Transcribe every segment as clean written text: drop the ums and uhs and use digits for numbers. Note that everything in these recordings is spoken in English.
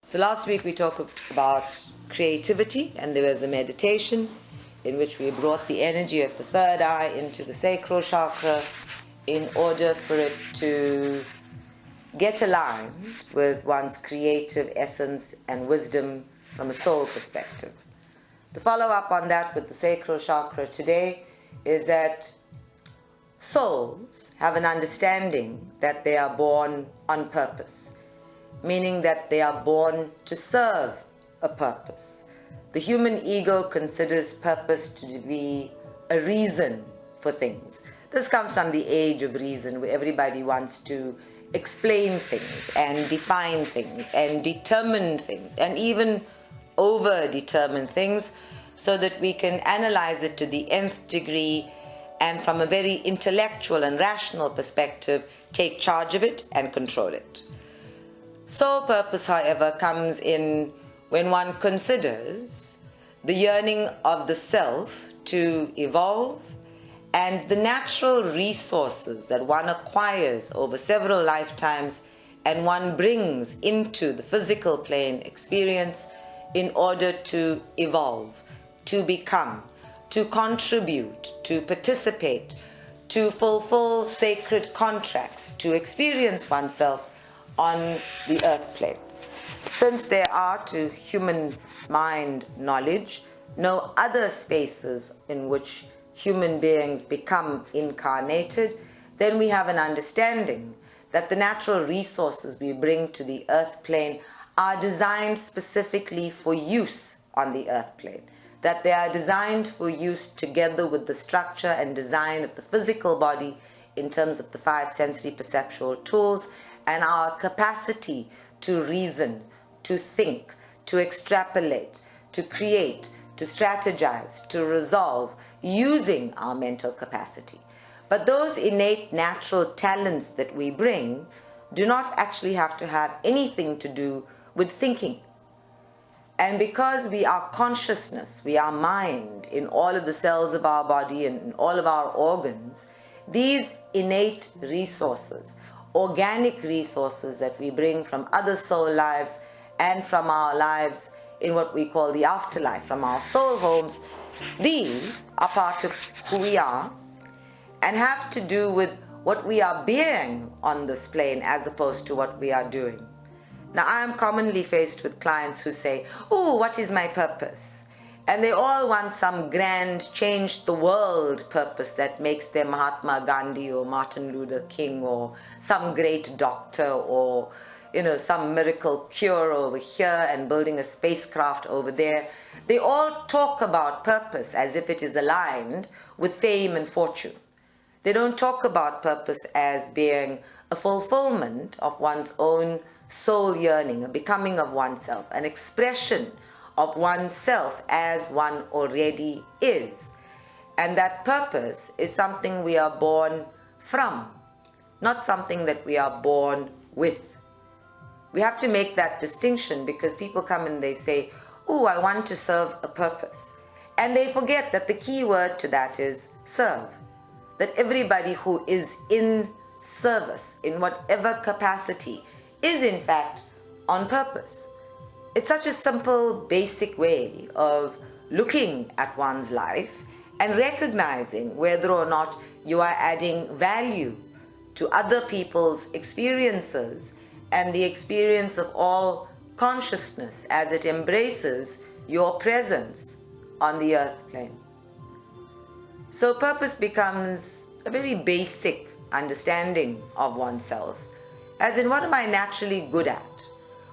So last week we talked about creativity, and there was a meditation in which we brought the energy of the third eye into the sacral chakra in order for it to get aligned with one's creative essence and wisdom from a soul perspective. The follow-up on that with the sacral chakra today is that souls have an understanding that they are born on purpose, meaning that they are born to serve a purpose. The human ego considers purpose to be a reason for things. This comes from the age of reason, where everybody wants to explain things and define things and determine things and even over-determine things so that we can analyze it to the nth degree and from a very intellectual and rational perspective take charge of it and control it. Soul purpose, however, comes in when one considers the yearning of the self to evolve and the natural resources that one acquires over several lifetimes and one brings into the physical plane experience in order to evolve, to become, to contribute, to participate, to fulfill sacred contracts, to experience oneself on the earth plane. Since there are, to human mind knowledge, no other spaces in which human beings become incarnated, then we have an understanding that the natural resources we bring to the earth plane are designed specifically for use on the earth plane, that they are designed for use together with the structure and design of the physical body in terms of the 5 sensory perceptual tools and our capacity to reason, to think, to extrapolate, to create, to strategize, to resolve, using our mental capacity. But those innate natural talents that we bring do not actually have to have anything to do with thinking. And because we are consciousness, we are mind in all of the cells of our body and in all of our organs, these innate resources, organic resources that we bring from other soul lives and from our lives in what we call the afterlife, from our soul homes, these are part of who we are and have to do with what we are being on this plane as opposed to what we are doing. Now, I am commonly faced with clients who say, "Oh, what is my purpose?" And they all want some grand change the world purpose that makes them Mahatma Gandhi or Martin Luther King or some great doctor or, some miracle cure over here and building a spacecraft over there. They all talk about purpose as if it is aligned with fame and fortune. They don't talk about purpose as being a fulfillment of one's own soul yearning, a becoming of oneself, an expression of oneself as one already is. And that purpose is something we are born from, not something that we are born with. We have to make that distinction because people come and they say, "Oh, I want to serve a purpose." And they forget that the key word to that is serve. That everybody who is in service, in whatever capacity, is in fact on purpose. It's such a simple, basic way of looking at one's life and recognizing whether or not you are adding value to other people's experiences and the experience of all consciousness as it embraces your presence on the earth plane. So purpose becomes a very basic understanding of oneself, as in, what am I naturally good at?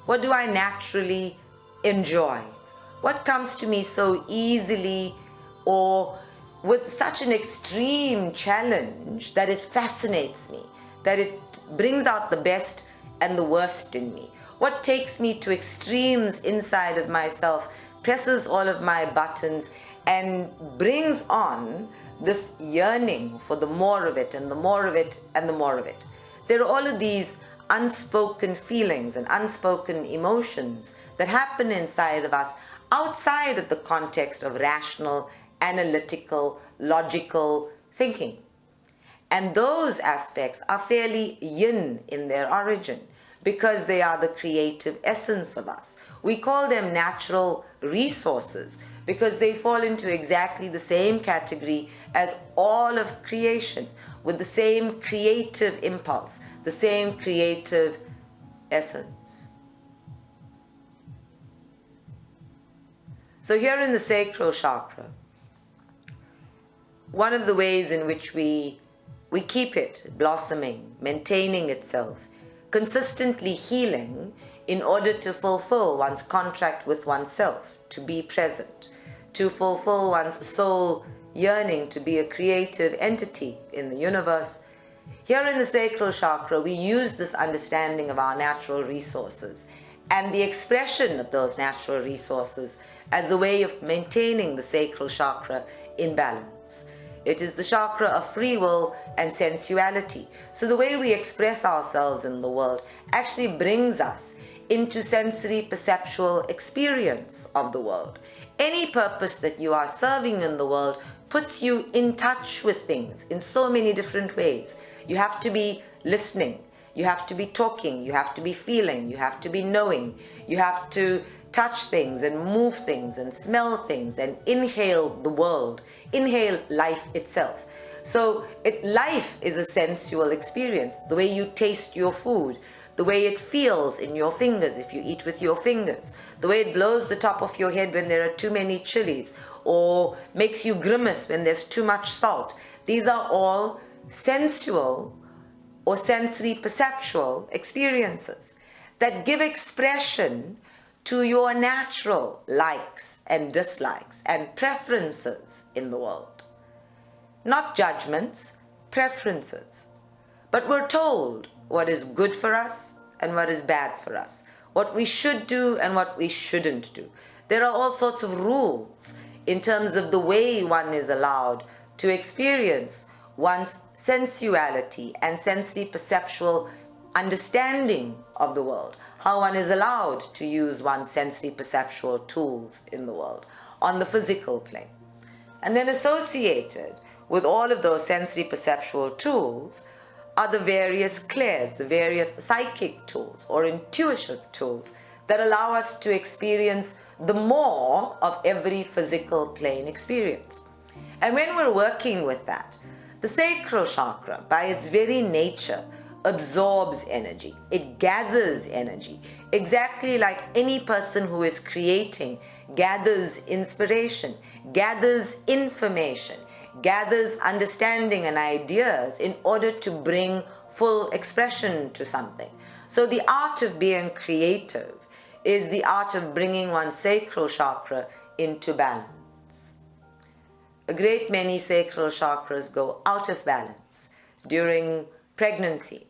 What do I naturally enjoy? What comes to me so easily or with such an extreme challenge that it fascinates me, that it brings out the best and the worst in me? What takes me to extremes inside of myself, presses all of my buttons and brings on this yearning for the more of it and the more of it and the more of it? There are all of these unspoken feelings and unspoken emotions that happen inside of us outside of the context of rational, analytical, logical thinking. And those aspects are fairly yin in their origin because they are the creative essence of us. We call them natural resources because they fall into exactly the same category as all of creation, with the same creative impulse, the same creative essence. So here in the sacral chakra, one of the ways in which we keep it blossoming, maintaining itself, consistently healing in order to fulfill one's contract with oneself, to be present, to fulfill one's soul yearning to be a creative entity in the universe. Here in the sacral chakra, we use this understanding of our natural resources and the expression of those natural resources as a way of maintaining the sacral chakra in balance. It is the chakra of free will and sensuality. So the way we express ourselves in the world actually brings us into sensory perceptual experience of the world. Any purpose that you are serving in the world puts you in touch with things in so many different ways. You have to be listening, you have to be talking, you have to be feeling, you have to be knowing, you have to touch things and move things and smell things and inhale the world, inhale life itself. So life is a sensual experience. The way you taste your food, the way it feels in your fingers if you eat with your fingers, the way it blows the top of your head when there are too many chilies, or makes you grimace when there's too much salt. These are all sensual or sensory perceptual experiences that give expression to your natural likes and dislikes and preferences in the world. Not judgments, preferences. But we're told what is good for us and what is bad for us, what we should do and what we shouldn't do. There are all sorts of rules in terms of the way one is allowed to experience one's sensuality and sensory perceptual understanding of the world, how one is allowed to use one's sensory perceptual tools in the world on the physical plane. And then associated with all of those sensory perceptual tools are the various clairs, the various psychic tools or intuitive tools that allow us to experience the more of every physical plane experience. And when we're working with that, the sacral chakra, by its very nature, absorbs energy. It gathers energy, exactly like any person who is creating gathers inspiration, gathers information, gathers understanding and ideas in order to bring full expression to something. So the art of being creative is the art of bringing one's sacral chakra into balance. A great many sacral chakras go out of balance during pregnancy,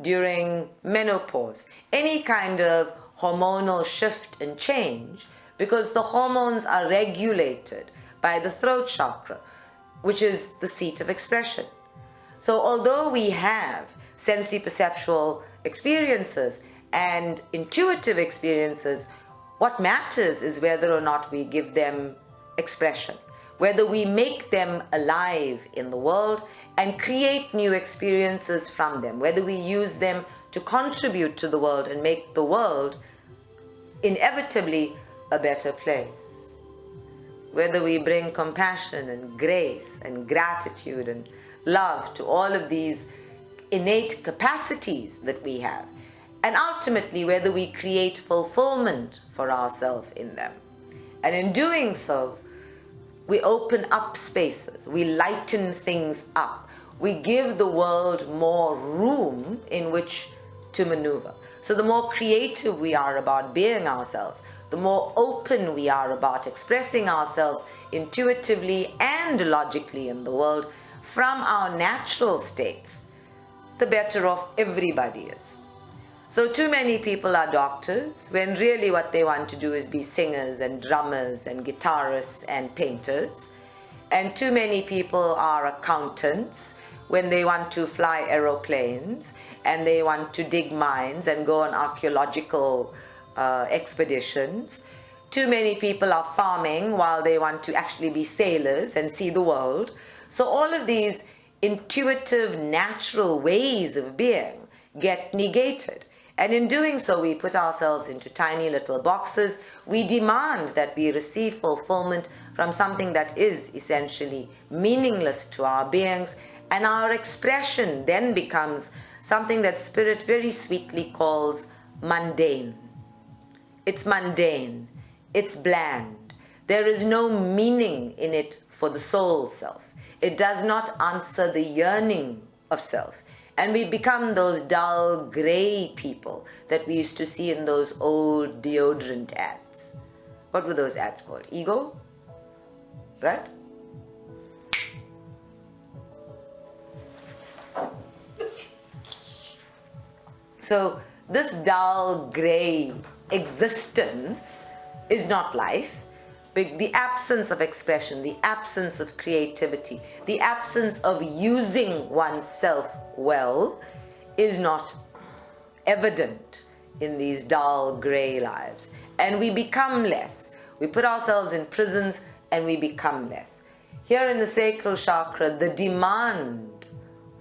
during menopause, any kind of hormonal shift and change, because the hormones are regulated by the throat chakra, which is the seat of expression. So although we have sensory perceptual experiences and intuitive experiences, what matters is whether or not we give them expression, whether we make them alive in the world and create new experiences from them, whether we use them to contribute to the world and make the world inevitably a better place. Whether we bring compassion and grace and gratitude and love to all of these innate capacities that we have, and ultimately whether we create fulfillment for ourselves in them. And in doing so, we open up spaces, we lighten things up, we give the world more room in which to maneuver. So the more creative we are about being ourselves, the more open we are about expressing ourselves intuitively and logically in the world from our natural states, the better off everybody is. So too many people are doctors when really what they want to do is be singers and drummers and guitarists and painters. And too many people are accountants when they want to fly aeroplanes and they want to dig mines and go on archaeological expeditions. Too many people are farming while they want to actually be sailors and see the world. So all of these intuitive, natural ways of being get negated. And in doing so, we put ourselves into tiny little boxes. We demand that we receive fulfillment from something that is essentially meaningless to our beings, and our expression then becomes something that Spirit very sweetly calls mundane. It's mundane. It's bland. There is no meaning in it for the soul self. It does not answer the yearning of self. And we become those dull, grey people that we used to see in those old deodorant ads. What were those ads called? Ego? Right? So this dull, grey existence is not life. The absence of expression, the absence of creativity, the absence of using oneself well is not evident in these dull, grey lives. And we become less. We put ourselves in prisons and we become less. Here in the sacral chakra, the demand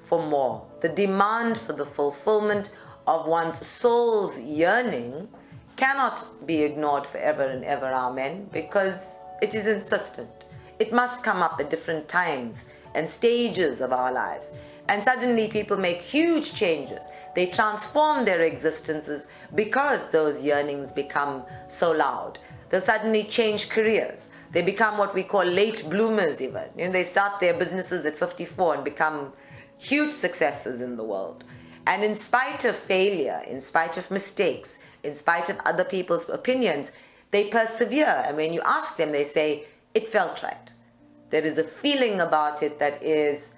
for more, the demand for the fulfillment of one's soul's yearning cannot be ignored forever and ever, amen, because it is insistent. It must come up at different times and stages of our lives. And suddenly people make huge changes. They transform their existences because those yearnings become so loud. They suddenly change careers. They become what we call late bloomers even. They start their businesses at 54 and become huge successes in the world. And in spite of failure, in spite of mistakes, in spite of other people's opinions, they persevere. And when you ask them, they say, it felt right. There is a feeling about it that is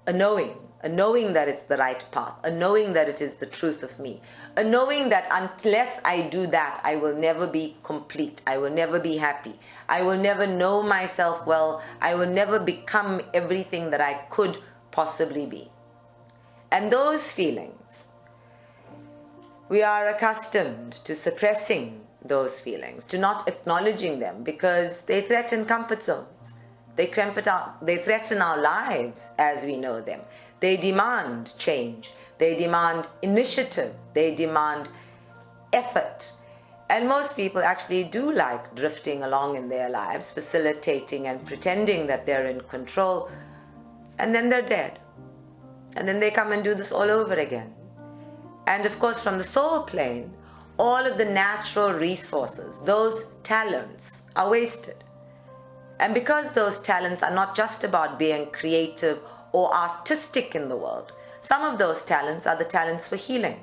a knowing that it's the right path, a knowing that it is the truth of me, a knowing that unless I do that, I will never be complete, I will never be happy, I will never know myself well, I will never become everything that I could possibly be. And those feelings, we are accustomed to suppressing those feelings, to not acknowledging them, because they threaten comfort zones. They threaten our lives as we know them. They demand change. They demand initiative. They demand effort. And most people actually do like drifting along in their lives, facilitating and pretending that they're in control, and then they're dead. And then they come and do this all over again. And of course, from the soul plane, all of the natural resources, those talents, are wasted. And because those talents are not just about being creative or artistic in the world, some of those talents are the talents for healing,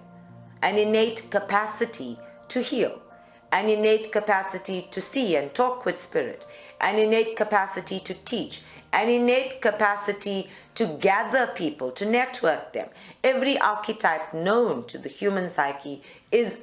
an innate capacity to heal, an innate capacity to see and talk with spirit, an innate capacity to teach, an innate capacity to gather people, to network them. Every archetype known to the human psyche is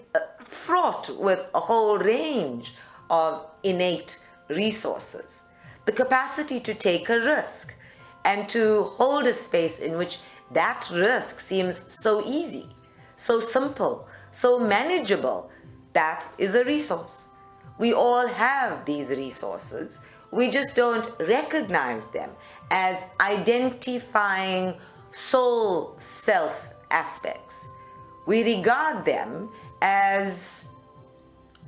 fraught with a whole range of innate resources. The capacity to take a risk and to hold a space in which that risk seems so easy, so simple, so manageable, that is a resource. We all have these resources. We just don't recognize them as identifying soul self aspects. We regard them as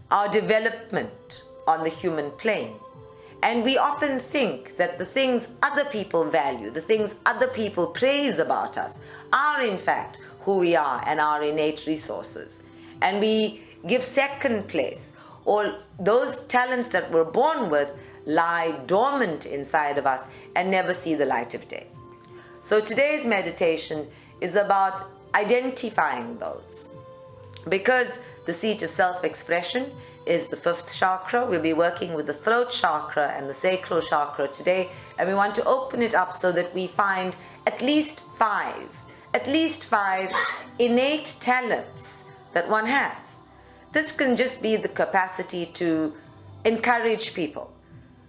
our development on the human plane. And we often think that the things other people value, the things other people praise about us, are in fact who we are and our innate resources. And we give second place, or those talents that we're born with lie dormant inside of us and never see the light of day. So today's meditation is about identifying those. Because the seat of self-expression is the 5th chakra, we'll be working with the throat chakra and the sacral chakra today, and we want to open it up so that we find at least five innate talents that one has. This can just be the capacity to encourage people,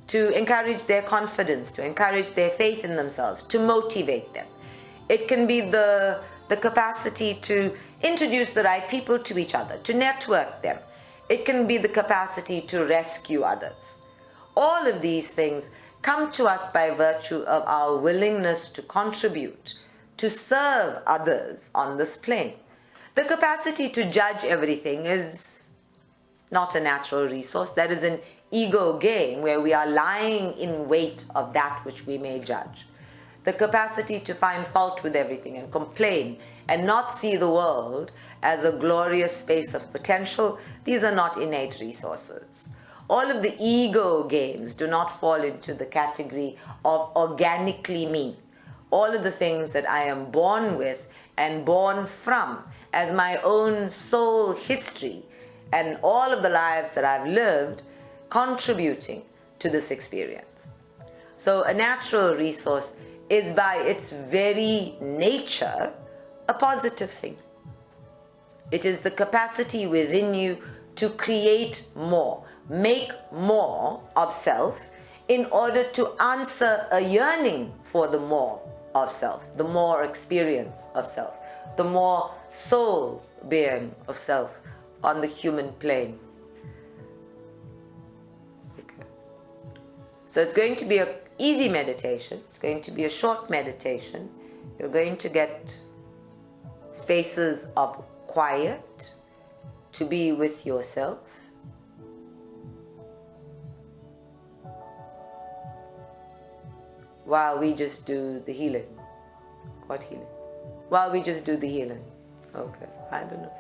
to encourage their confidence, to encourage their faith in themselves, to motivate them. It can be the capacity to introduce the right people to each other, to network them. It can be the capacity to rescue others. All of these things come to us by virtue of our willingness to contribute, to serve others on this plane. The capacity to judge everything is not a natural resource. That is an ego game where we are lying in wait of that which we may judge. The capacity to find fault with everything and complain and not see the world as a glorious space of potential, these are not innate resources. All of the ego games do not fall into the category of organically me. All of the things that I am born with and born from as my own soul history and all of the lives that I've lived contributing to this experience. So a natural resource is by its very nature a positive thing. It is the capacity within you to create more, make more of self in order to answer a yearning for the more of self, the more experience of self, the more soul being of self on the human plane. Okay. So it's going to be an easy meditation. It's going to be a short meditation. You're going to get spaces of quiet to be with yourself. While we just do the healing. What healing? While we just do the healing. Okay, I don't know.